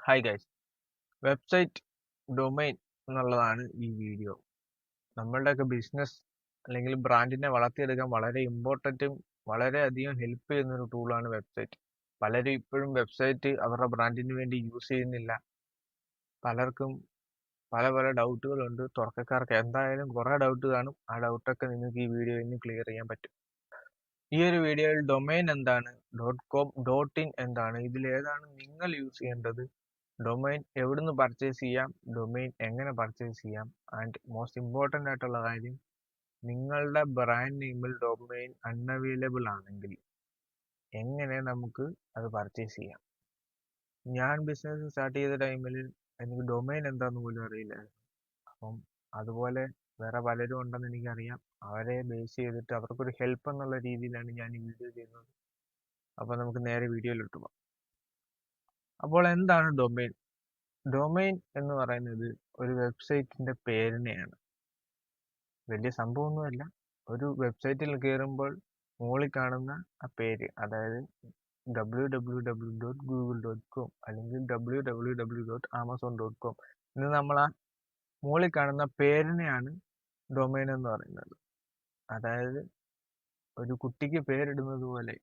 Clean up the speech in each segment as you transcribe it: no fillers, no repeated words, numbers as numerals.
Hi guys, website domain എന്നുള്ളതാണ് ഈ video. നമ്മളുടെയൊക്കെ ബിസിനസ് അല്ലെങ്കിൽ ബ്രാൻഡിനെ വളർത്തിയെടുക്കാൻ വളരെ ഇമ്പോർട്ടൻറ്റും വളരെയധികം ഹെൽപ്പ് ചെയ്യുന്നൊരു ടൂളാണ് വെബ്സൈറ്റ്. പലരും ഇപ്പോഴും വെബ്സൈറ്റ് അവരുടെ ബ്രാൻഡിന് വേണ്ടി യൂസ് ചെയ്യുന്നില്ല. പലർക്കും പല പല ഡൗട്ടുകളുണ്ട്. തുടക്കക്കാർക്ക് എന്തായാലും കുറേ ഡൗട്ട് കാണും. ആ ഡൗട്ടൊക്കെ നിങ്ങൾക്ക് ഈ വീഡിയോയിൽ നിന്ന് ക്ലിയർ ചെയ്യാൻ പറ്റും. ഈ ഒരു വീഡിയോയിൽ ഡൊമൈൻ എന്താണ്, .com, .in എന്താണ്, ഇതിലേതാണ് നിങ്ങൾ യൂസ് ചെയ്യേണ്ടത്, ഡൊമൈൻ എവിടുന്ന് പർച്ചേസ് ചെയ്യാം, ഡൊമൈൻ എങ്ങനെ പർച്ചേസ് ചെയ്യാം, ആൻഡ് മോസ്റ്റ് ഇമ്പോർട്ടൻ്റ് ആയിട്ടുള്ള കാര്യം, നിങ്ങളുടെ ബ്രാൻഡ് നെയിമിൽ ഡൊമൈൻ അൺഅവൈലബിൾ ആണെങ്കിൽ എങ്ങനെ നമുക്ക് അത് പർച്ചേസ് ചെയ്യാം. ഞാൻ ബിസിനസ് സ്റ്റാർട്ട് ചെയ്ത ടൈമിൽ എനിക്ക് ഡൊമൈൻ എന്താന്ന് പോലും അറിയില്ലായിരുന്നു. അപ്പം അതുപോലെ വേറെ പലരും ഉണ്ടെന്ന് എനിക്കറിയാം. അവരെ ബേസ് ചെയ്തിട്ട് അവർക്കൊരു ഹെൽപ്പ് എന്നുള്ള രീതിയിലാണ് ഞാൻ ഈ വീഡിയോ ചെയ്യുന്നത്. അപ്പോൾ നമുക്ക് നേരെ വീഡിയോയിലോട്ട് പോകാം. അപ്പോൾ എന്താണ് ഡൊമൈൻ? ഡൊമൈൻ എന്ന് പറയുന്നത് ഒരു വെബ്സൈറ്റിന്റെ പേരിനെയാണ്. വലിയ സംഭവമൊന്നുമല്ല. ഒരു വെബ്സൈറ്റിൽ കയറുമ്പോൾ മുകളിൽ കാണുന്ന ആ പേര്, അതായത് www.google.com അല്ലെങ്കിൽ www.amazon.com എന്ന് നമ്മൾ ആ മുകളിൽ കാണുന്ന പേരിനെയാണ് ഡൊമൈൻ എന്ന് പറയുന്നത്. അതായത് ഒരു കുട്ടിക്ക് പേരിടുന്നത് പോലെ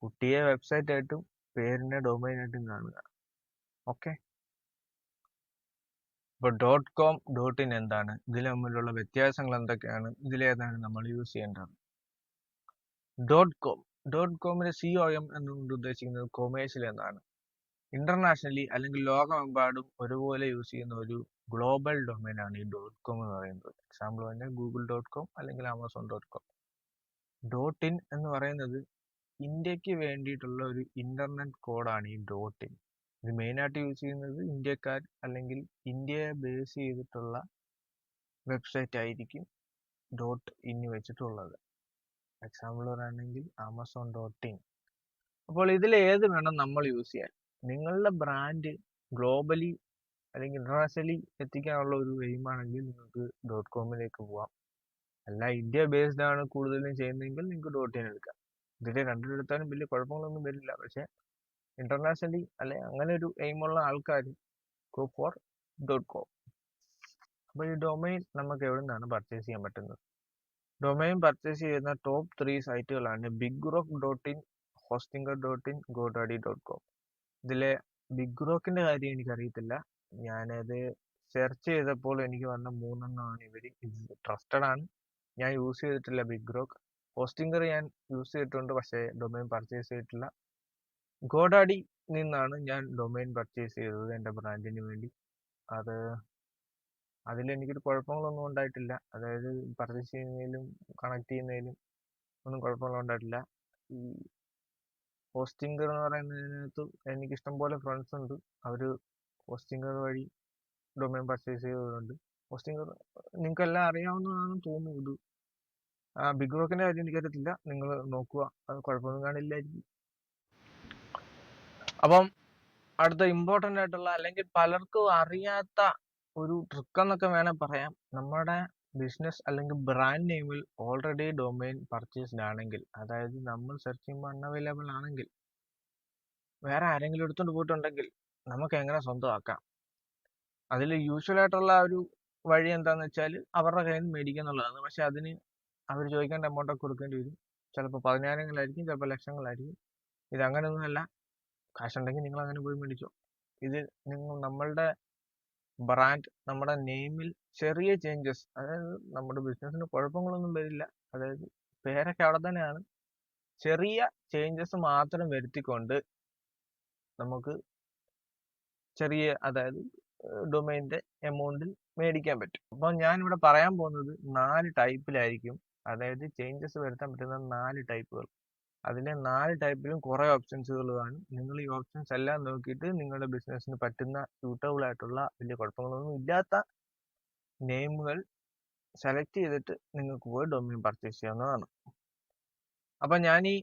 കുട്ടിയെ വെബ്സൈറ്റ് ആയിട്ടും പേരിനെ ഡൊമൈൻ ആയിട്ടും കാണുക. ഓക്കെ, ഇപ്പോൾ .com, .in എന്താണ്, ഇതിൽ തമ്മിലുള്ള വ്യത്യാസങ്ങൾ എന്തൊക്കെയാണ്, ഇതിലേതാണ് നമ്മൾ യൂസ് ചെയ്യേണ്ടത്? .comന്റെ COM എന്നുകൊണ്ട് ഉദ്ദേശിക്കുന്നത് കൊമേഴ്സ്യൽ എന്നാണ്. ഇന്റർനാഷണലി അല്ലെങ്കിൽ ലോകമെമ്പാടും ഒരുപോലെ യൂസ് ചെയ്യുന്ന ഒരു ഗ്ലോബൽ ഡൊമൈൻ ആണ് ഈ .com എന്ന് പറയുന്നത്. എക്സാമ്പിൾ തന്നെ google.com അല്ലെങ്കിൽ amazon.com. .in എന്ന് പറയുന്നത് ഇന്ത്യക്ക് വേണ്ടിയിട്ടുള്ള ഒരു ഇന്റർനെറ്റ് കോഡാണ് ഈ .in. ഇത് മെയിനായിട്ട് യൂസ് ചെയ്യുന്നത് ഇന്ത്യക്കാർ അല്ലെങ്കിൽ ഇന്ത്യയെ ബേസ് ചെയ്തിട്ടുള്ള വെബ്സൈറ്റ് ആയിരിക്കും .in വെച്ചിട്ടുള്ളത്. എക്സാമ്പിൾ പറയുകയാണെങ്കിൽ amazon.in. അപ്പോൾ ഇതിൽ ഏത് വേണം നമ്മൾ യൂസ് ചെയ്യാൻ? നിങ്ങളുടെ ബ്രാൻഡ് ഗ്ലോബലി അല്ലെങ്കിൽ ഇന്റർനാഷണലി എത്തിക്കാനുള്ള ഒരു എയിമാണെങ്കിൽ നിങ്ങൾക്ക് .comലേക്ക് പോവാം. അല്ല, ഇന്ത്യ ബേസ്ഡ് ആണ് കൂടുതലും ചെയ്യുന്നതെങ്കിൽ നിങ്ങൾക്ക് .in എടുക്കാം. ഇതിൽ രണ്ടിലെടുത്താലും വലിയ കുഴപ്പങ്ങളൊന്നും വരില്ല. പക്ഷെ ഇന്റർനാഷണലി അല്ലെ അങ്ങനെ ഒരു എയിമുള്ള ആൾക്കാർ ഗോ ഫോർ .com. അപ്പോൾ ഈ ഡൊമൈൻ നമുക്ക് എവിടെ നിന്നാണ് പർച്ചേസ് ചെയ്യാൻ പറ്റുന്നത്? ഡൊമൈൻ പർച്ചേസ് ചെയ്യുന്ന ടോപ്പ് 3 സൈറ്റുകളാണ് BigRock.in, Hostinger.in, GoDaddy.com. ഇതിലെ BigRockന്റെ കാര്യം എനിക്കറിയത്തില്ല. ഞാനത് സെർച്ച് ചെയ്തപ്പോൾ എനിക്ക് വന്ന 3 എണ്ണമാണ് ഇവർ. ട്രസ്റ്റഡ് ആണ്. ഞാൻ യൂസ് ചെയ്തിട്ടില്ല BigRock. ഹോസ്റ്റിംഗർ ഞാൻ യൂസ് ചെയ്തിട്ടുണ്ട്, പക്ഷേ ഡൊമൈൻ പർച്ചേസ് ചെയ്തിട്ടില്ല. GoDaddy നിന്നാണ് ഞാൻ ഡൊമൈൻ പർച്ചേസ് ചെയ്തത് എൻ്റെ ബ്രാൻഡിന് വേണ്ടി. അതിലെനിക്കൊരു കുഴപ്പങ്ങളൊന്നും ഉണ്ടായിട്ടില്ല. അതായത് പർച്ചേസ് ചെയ്യുന്നതിലും കണക്ട് ചെയ്യുന്നതിലും ഒന്നും കുഴപ്പങ്ങളും ഉണ്ടായിട്ടില്ല. ഈ ഹോസ്റ്റിംഗർ എന്ന് പറയുന്നതിനകത്ത് എനിക്ക് ഇഷ്ടംപോലെ ഫ്രണ്ട്സ് ഉണ്ട്. അവർ ഹോസ്റ്റിംഗർ വഴി ഡൊമൈൻ പർച്ചേസ് ചെയ്തതുകൊണ്ട് ഹോസ്റ്റിംഗർ നിങ്ങൾക്കെല്ലാം അറിയാവുന്നതാണെന്ന് തോന്നുന്നു. ഇത് BigRockന്റെ കാര്യം എനിക്കറിയത്തില്ല. നിങ്ങൾ നോക്കുക, അത് കുഴപ്പമൊന്നും കാണില്ലായിരിക്കും. അപ്പം അടുത്ത ഇമ്പോർട്ടൻ്റ് ആയിട്ടുള്ള അല്ലെങ്കിൽ പലർക്കും അറിയാത്ത ഒരു ട്രിക്ക് എന്നൊക്കെ വേണേൽ പറയാം. നമ്മുടെ ബിസിനസ് അല്ലെങ്കിൽ ബ്രാൻഡ് നെയിമിൽ ഓൾറെഡി ഡൊമൈൻ പർച്ചേസ്ഡ് ആണെങ്കിൽ, അതായത് നമ്മൾ സെർച്ച് ചെയ്യുമ്പോൾ അൺഅവൈലബിൾ ആണെങ്കിൽ, വേറെ ആരെങ്കിലും എടുത്തുകൊണ്ട് പോയിട്ടുണ്ടെങ്കിൽ നമുക്ക് എങ്ങനെ സ്വന്തമാക്കാം? അതിൽ യൂഷ്വൽ ആയിട്ടുള്ള ഒരു വഴി എന്താണെന്ന് വെച്ചാൽ അവരുടെ കയ്യിൽ നിന്ന് മേടിക്കുക എന്നുള്ളതാണ്. പക്ഷെ അതിന് അവർ ചോദിക്കേണ്ട എമൗണ്ടൊക്കെ കൊടുക്കേണ്ടി വരും. ചിലപ്പോൾ 10,000-ങ്ങളായിരിക്കും, ചിലപ്പോൾ ലക്ഷങ്ങളായിരിക്കും. ഇത് അങ്ങനെയൊന്നുമല്ല. കാശുണ്ടെങ്കിൽ നിങ്ങൾ അങ്ങനെ പോയി മേടിച്ചോ. ഇത് നമ്മളുടെ ബ്രാൻഡ്, നമ്മുടെ നെയിമിൽ ചെറിയ ചേഞ്ചസ്, അതായത് നമ്മുടെ ബിസിനസ്സിന് കുഴപ്പങ്ങളൊന്നും വരില്ല. അതായത് പേരൊക്കെ അവിടെ തന്നെയാണ്. ചെറിയ ചേഞ്ചസ് മാത്രം വരുത്തിക്കൊണ്ട് നമുക്ക് ചെറിയ, അതായത് ഡൊമൈൻ്റെ എമൗണ്ടിൽ മേടിക്കാൻ പറ്റും. അപ്പോൾ ഞാനിവിടെ പറയാൻ പോകുന്നത് 4 ടൈപ്പിലായിരിക്കും. അതായത് ചേഞ്ചസ് വരുത്താൻ പറ്റുന്ന 4 ടൈപ്പുകൾ. അതിലെ 4 ടൈപ്പിലും കുറേ ഓപ്ഷൻസുകൾ കാണും. നിങ്ങൾ ഈ ഓപ്ഷൻസ് എല്ലാം നോക്കിയിട്ട് നിങ്ങളുടെ ബിസിനസ്സിന് പറ്റുന്ന സ്യൂട്ടബിൾ ആയിട്ടുള്ള വലിയ കുഴപ്പങ്ങളൊന്നും ഇല്ലാത്ത നെയിമുകൾ സെലക്ട് ചെയ്തിട്ട് നിങ്ങൾക്ക് പോയി ഡൊമൈൻ പർച്ചേസ് ചെയ്യാവുന്നതാണ്. അപ്പം ഞാൻ ഈ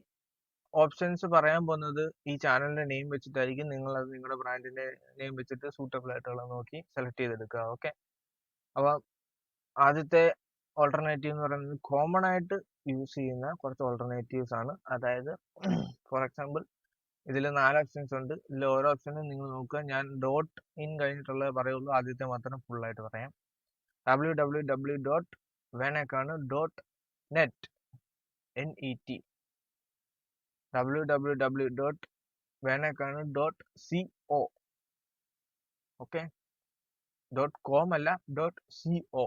ഓപ്ഷൻസ് പറയാൻ പോകുന്നത് ഈ ചാനലിന്റെ നെയിം വെച്ചിട്ടായിരിക്കും. നിങ്ങൾ അത് നിങ്ങളുടെ ബ്രാൻഡിന്റെ നെയിം വെച്ചിട്ട് സൂട്ടബിൾ ആയിട്ടുള്ള നോക്കി സെലക്ട് ചെയ്തെടുക്കുക. ഓക്കെ, അപ്പം ആദ്യത്തെ ഓൾട്ടർനേറ്റീവ് എന്ന് പറയുന്നത് കോമൺ ആയിട്ട് യൂസ് ചെയ്യുന്ന കുറച്ച് ഓൾട്ടർനേറ്റീവ്സ് ആണ്. അതായത് ഫോർ എക്സാമ്പിൾ ഇതിൽ 4 ഓപ്ഷൻസ് ഉണ്ട്. ഇതിൽ ഓരോ ഓപ്ഷനും നിങ്ങൾ നോക്കുക. ഞാൻ ഡോട്ട് ഇൻ കഴിഞ്ഞിട്ടുള്ളത് പറയുള്ളൂ. ആദ്യത്തെ മാത്രം ഫുൾ ആയിട്ട് പറയാം. www.venakanu.net NET www.venakanu.co okay. .com അല്ല .co.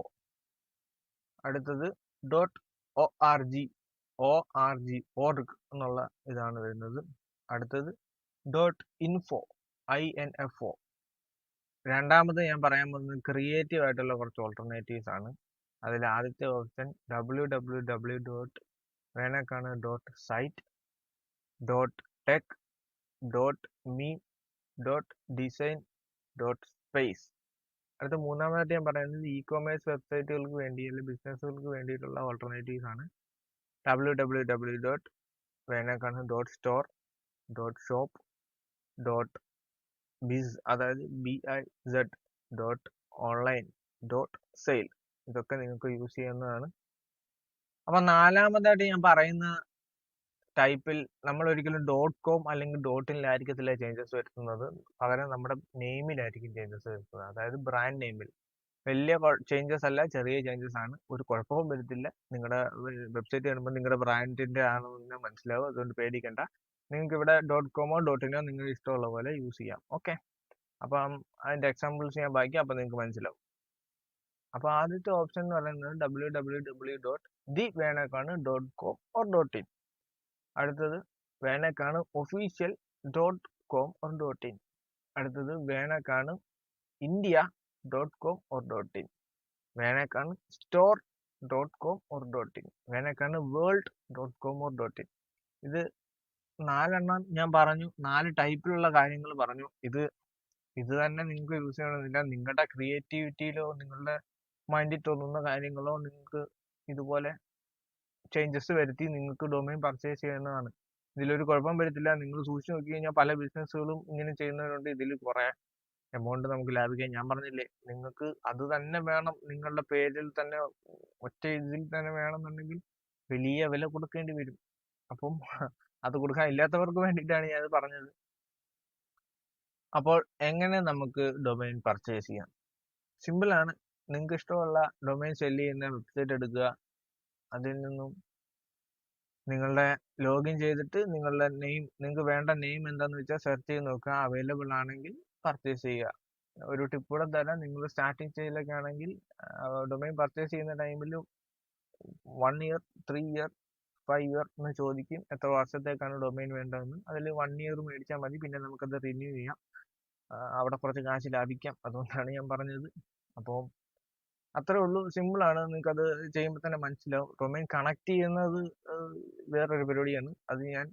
അടുത്തത് .org org എന്നുള്ള ഇതാണ് വരുന്നത്. അടുത്തത് .info .info. രണ്ടാമത് ഞാൻ പറയാൻ പോകുന്നത് ക്രിയേറ്റീവ് ആയിട്ടുള്ള കുറച്ച് ഓൾട്ടർനേറ്റീവ്സ് ആണ്. അതിൽ ആദ്യത്തെ option www.venakanu.site .tech .me .design .space. അടുത്ത മൂന്നാമതായിട്ട് ഞാൻ പറയുന്നത് ഇ-കൊമേഴ്സ് വെബ്സൈറ്റുകൾക്ക് വേണ്ടി അല്ലെങ്കിൽ ബിസിനസ്സുകൾക്ക് വേണ്ടിയിട്ടുള്ള ഓൾട്ടർനേറ്റീവ്സ് ആണ്. www.venakanu.store .shop .biz അതായത് BIZ .online .sale. ഇതൊക്കെ നിങ്ങൾക്ക് യൂസ് ചെയ്യുന്നതാണ്. അപ്പൊ നാലാമതായിട്ട് ഞാൻ പറയുന്ന ടൈപ്പിൽ നമ്മൾ ഒരിക്കലും .com അല്ലെങ്കിൽ .in ചേഞ്ചസ് വരുത്തുന്നത്. പകരം നമ്മുടെ നെയിമിലായിരിക്കും ചേഞ്ചസ് വരുത്തുന്നത്. അതായത് ബ്രാൻഡ് നെയിമിൽ വലിയ ചേഞ്ചസ് അല്ല, ചെറിയ ചേഞ്ചസ് ആണ്. ഒരു കുഴപ്പവും വരുത്തില്ല. നിങ്ങളുടെ വെബ്സൈറ്റ് കാണുമ്പോൾ നിങ്ങളുടെ ബ്രാൻഡിന്റെ ആണെന്ന് മനസ്സിലാവും. അതുകൊണ്ട് പേടിക്കണ്ട. നിങ്ങൾക്ക് ഇവിടെ .com .in നിങ്ങൾ ഇഷ്ടമുള്ള പോലെ യൂസ് ചെയ്യാം. ഓക്കെ. അപ്പം അതിന്റെ എക്സാമ്പിൾസ് ഞാൻ ബാക്കി അപ്പം നിങ്ങൾക്ക് മനസ്സിലാവും. അപ്പൊ ആദ്യത്തെ ഓപ്ഷൻ എന്ന് പറയുന്നത് www.thevenakanu.com .in. അടുത്തത് Venakanu official .com .in. അടുത്തത് Venakanu India .com .in. Venakanu store .com .in. Venakanu world .com .in. ഇത് 4 എണ്ണം ഞാൻ പറഞ്ഞു. 4 ടൈപ്പിലുള്ള കാര്യങ്ങൾ പറഞ്ഞു. ഇത് തന്നെ നിങ്ങൾക്ക് യൂസ് ചെയ്യണമെന്നില്ല. നിങ്ങളുടെ ക്രിയേറ്റിവിറ്റിയിലോ നിങ്ങളുടെ മൈൻഡിൽ തോന്നുന്ന കാര്യങ്ങളോ നിങ്ങൾക്ക് ഇതുപോലെ ചേഞ്ചസ് വരുത്തി നിങ്ങൾക്ക് ഡൊമൈൻ പർച്ചേസ് ചെയ്യുന്നതാണ്. ഇതിലൊരു കുഴപ്പം വരത്തില്ല. നിങ്ങൾ സൂക്ഷിച്ച് നോക്കി കഴിഞ്ഞാൽ പല ബിസിനസ്സുകളും ഇങ്ങനെ ചെയ്യുന്നവരുണ്ട്. ഇതിൽ കുറെ എമൗണ്ട് നമുക്ക് ലാഭിക്കാം. ഞാൻ പറഞ്ഞില്ലേ, നിങ്ങൾക്ക് അത് തന്നെ വേണം, നിങ്ങളുടെ പേരിൽ തന്നെ ഒറ്റ ഇതിൽ തന്നെ വേണമെന്നുണ്ടെങ്കിൽ വലിയ വില കൊടുക്കേണ്ടി വരും. അപ്പം അത് കൊടുക്കാൻ ഇല്ലാത്തവർക്ക് വേണ്ടിയിട്ടാണ് ഞാൻ പറഞ്ഞത്. അപ്പോൾ എങ്ങനെ നമുക്ക് ഡൊമൈൻ പർച്ചേസ് ചെയ്യാം? സിമ്പിൾ ആണ്. നിങ്ങൾക്ക് ഇഷ്ടമുള്ള ഡൊമൈൻ സെല് ചെയ്യുന്ന വെബ്സൈറ്റ് എടുക്കുക. അതിൽ നിന്നും നിങ്ങളുടെ ലോഗിൻ ചെയ്തിട്ട് നിങ്ങളുടെ നെയിം, നിങ്ങൾക്ക് വേണ്ട നെയിം എന്താണെന്ന് വെച്ചാൽ സെർച്ച് ചെയ്ത് നോക്കുക. അവൈലബിൾ ആണെങ്കിൽ പർച്ചേസ് ചെയ്യുക. ഒരു ടിപ്പ് കൂടെ തരാം. നിങ്ങൾ സ്റ്റാർട്ടിങ് സ്റ്റേജിലൊക്കെ ആണെങ്കിൽ ഡൊമൈൻ പർച്ചേസ് ചെയ്യുന്ന ടൈമിൽ 1 ഇയർ 3 ഇയർ 5 ഇയർ എന്ന് ചോദിക്കും. എത്ര വർഷത്തേക്കാണ് ഡൊമൈൻ വേണ്ടതെന്ന്. അതിൽ 1 ഇയർ മേടിച്ചാൽ മതി. പിന്നെ നമുക്കത് റിന്യൂ ചെയ്യാം. അവിടെ കുറച്ച് കാശ് ലാഭിക്കാം. അതുകൊണ്ടാണ് ഞാൻ പറഞ്ഞത്. അപ്പോൾ അത്രേ ഉള്ളൂ. സിമ്പിൾ ആണ്. നിങ്ങൾക്ക് അത് ചെയ്യുമ്പോൾ തന്നെ മനസ്സിലാവും. ഡൊമൈൻ കണക്ട് ചെയ്യുന്നത് വേറൊരു പരിപാടിയാണ്. അത് ഞാൻ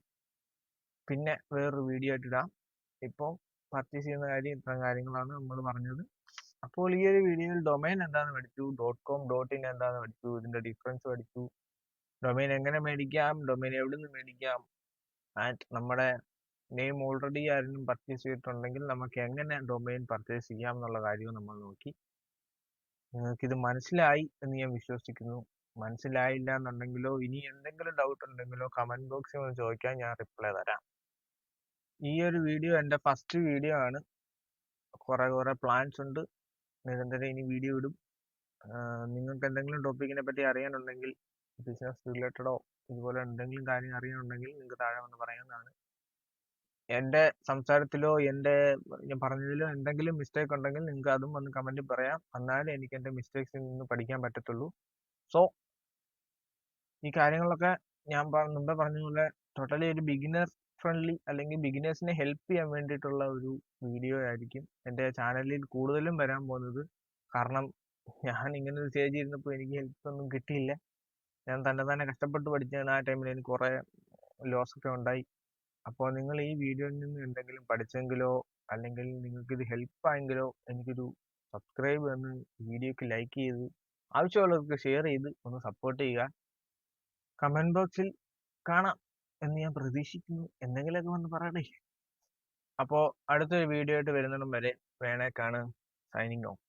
പിന്നെ വേറൊരു വീഡിയോ ആയിട്ട് ഇടാം. ഇപ്പോൾ പർച്ചേസ് ചെയ്യുന്ന കാര്യം ഇത്തരം കാര്യങ്ങളാണ് നമ്മൾ പറഞ്ഞത്. അപ്പോൾ ഈ ഒരു വീഡിയോയിൽ ഡൊമൈൻ എന്താണെന്ന് പഠിച്ചു, .com .in എന്താണെന്ന് പഠിച്ചു, ഇതിന്റെ ഡിഫറൻസ് പഠിച്ചു, ഡൊമൈൻ എങ്ങനെ മേടിക്കാം, ഡൊമൈൻ എവിടെ നിന്ന് മേടിക്കാം, ആൻഡ് നമ്മുടെ നെയിം ഓൾറെഡി ആരെങ്കിലും പർച്ചേസ് ചെയ്തിട്ടുണ്ടെങ്കിൽ നമുക്ക് എങ്ങനെ ഡൊമൈൻ പർച്ചേസ് ചെയ്യാം എന്നുള്ള കാര്യവും നമ്മൾ നോക്കി. നിങ്ങൾക്കിത് മനസ്സിലായി എന്ന് ഞാൻ വിശ്വസിക്കുന്നു. മനസ്സിലായില്ല എന്നുണ്ടെങ്കിലോ ഇനി എന്തെങ്കിലും ഡൗട്ട് ഉണ്ടെങ്കിലോ കമന്റ് ബോക്സിൽ ഒന്ന് ചോദിക്കാൻ, ഞാൻ റിപ്ലൈ തരാം. ഈ ഒരു വീഡിയോ എൻ്റെ ഫസ്റ്റ് വീഡിയോ ആണ്. കുറെ പ്ലാൻസ് ഉണ്ട്. നിരന്തരം ഇനി വീഡിയോ ഇടും. നിങ്ങൾക്ക് എന്തെങ്കിലും ടോപ്പിക്കിനെ പറ്റി അറിയാനുണ്ടെങ്കിൽ, ബിസിനസ് റിലേറ്റഡോ ഇതുപോലെ എന്തെങ്കിലും കാര്യം അറിയാനുണ്ടെങ്കിൽ നിങ്ങൾക്ക് താഴെ വന്ന് പറയാവുന്നതാണ്. എൻ്റെ സംസാരത്തിലോ ഞാൻ പറഞ്ഞതിലോ എന്തെങ്കിലും മിസ്റ്റേക്ക് ഉണ്ടെങ്കിൽ നിങ്ങൾക്ക് അതും വന്ന് കമന്റിൽ പറയാം. എന്നാലേ എനിക്ക് എൻ്റെ മിസ്റ്റേക്സിൽ നിന്ന് പഠിക്കാൻ പറ്റത്തുള്ളൂ. സോ ഈ കാര്യങ്ങളൊക്കെ ഞാൻ മുമ്പേ പറഞ്ഞ പോലെ ടോട്ടലി ഒരു ബിഗിനർ ഫ്രണ്ട്ലി അല്ലെങ്കിൽ ബിഗിനേഴ്സിനെ ഹെൽപ്പ് ചെയ്യാൻ വേണ്ടിയിട്ടുള്ള ഒരു വീഡിയോ ആയിരിക്കും എൻ്റെ ചാനലിൽ കൂടുതലും വരാൻ പോകുന്നത്. കാരണം ഞാൻ ഇങ്ങനെ ഒരു സ്റ്റേജ് ഇരുന്നപ്പോൾ എനിക്ക് ഹെൽപ്പ് ഒന്നും കിട്ടിയില്ല. ഞാൻ തന്നെ കഷ്ടപ്പെട്ട് പഠിച്ചാണ്. ആ ടൈമിൽ എനിക്ക് കുറെ ലോസ് ഒക്കെ ഉണ്ടായി. അപ്പോൾ നിങ്ങൾ ഈ വീഡിയോയിൽ നിന്ന് എന്തെങ്കിലും പഠിച്ചെങ്കിലോ അല്ലെങ്കിൽ നിങ്ങൾക്ക് ഇത് ഹെൽപ്പ് ആയെങ്കിലോ എനിക്കൊരു സബ്സ്ക്രൈബ് എന്ന് വീഡിയോക്ക് ലൈക്ക് ചെയ്ത് ആവശ്യമുള്ളവർക്ക് ഷെയർ ചെയ്ത് ഒന്ന് സപ്പോർട്ട് ചെയ്യുക. കമന്റ് ബോക്സിൽ കാണാം എന്ന് ഞാൻ പ്രതീക്ഷിക്കുന്നു. എന്തെങ്കിലുമൊക്കെ വന്ന് പറയണേ. അപ്പോൾ അടുത്തൊരു വീഡിയോ ആയിട്ട് വരുന്നിടം വരെ വേണേക്കാണ് സൈനിങ് ഓഫ്.